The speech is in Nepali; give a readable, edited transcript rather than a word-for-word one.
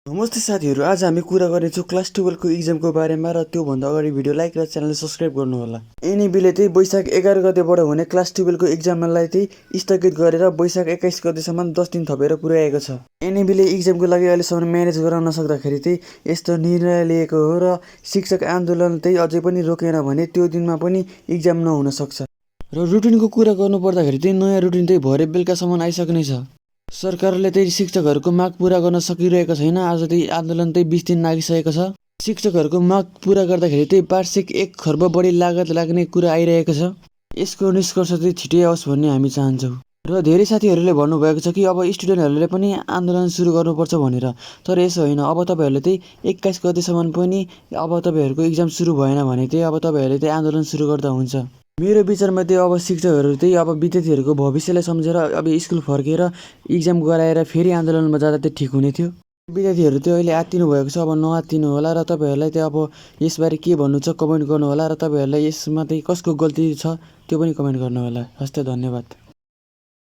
नमस्ते साथीहरू, आज हामी कुरा गर्नेछौँ क्लास 12 को इक्जामको बारेमा र त्योभन्दा अगाडि भिडियो लाइक र च्यानल सब्स्क्राइब गर्नुहोला। एनएबीले वैशाख 11 गतेबाट हुने क्लास 12 को इक्जामलाई स्थगित गरेर वैशाख 21 गतेसम्म 10 दिन थपेर पुर्याएको छ। एनएबीले इक्जामको लागि अहिलेसम्म म्यानेज गर्न नसक्दाखेरि यस्तो निर्णय लिएको हो र शिक्षक आन्दोलन अझै पनि रोकेन भने त्यो दिनमा पनि इक्जाम नहुन सक्छ। र रुटिनको कुरा गर्नुपर्दाखेरि नयाँ रुटिन भरे बेलुकासम्म आइसक्ने छ। सरकारले शिक्षकहरूको माग पूरा गर्न सकिरहेको छैन। आज आन्दोलन 20 दिन लागिसकेको छ। शिक्षकहरूको माग पूरा गर्दाखेरि वार्षिक 1 खर्ब बढी लागत लाग्ने कुरा आइरहेको छ। यसको निष्कर्ष छिटै आओस् भन्ने हामी चाहन्छौँ। र धेरै साथीहरूले भन्नुभएको छ कि अब स्टुडेन्टहरूले पनि आन्दोलन सुरु गर्नुपर्छ भनेर। तर यसो होइन, अब तपाईँहरूले 21 गतेसम्म पनि अब तपाईँहरूको इक्जाम सुरु भएन भने अब तपाईँहरूले आन्दोलन सुरु गर्दा हुन्छ। मेरो विचारमा अब शिक्षकहरू अब विद्यार्थीहरूको भविष्यलाई सम्झेर अब स्कुल फर्केर इक्जाम गराएर फेरि आन्दोलनमा जाँदा ठिक हुने थियो। विद्यार्थीहरू अहिले आत्तिनु भएको छ, अब नआत्तिनु होला। र तपाईँहरूलाई अब यसबारे के भन्नु छ कमेन्ट गर्नु होला। र तपाईँहरूलाई यसमा कसको गल्ती छ त्यो पनि कमेन्ट गर्नु होला। हस् त, धन्यवाद।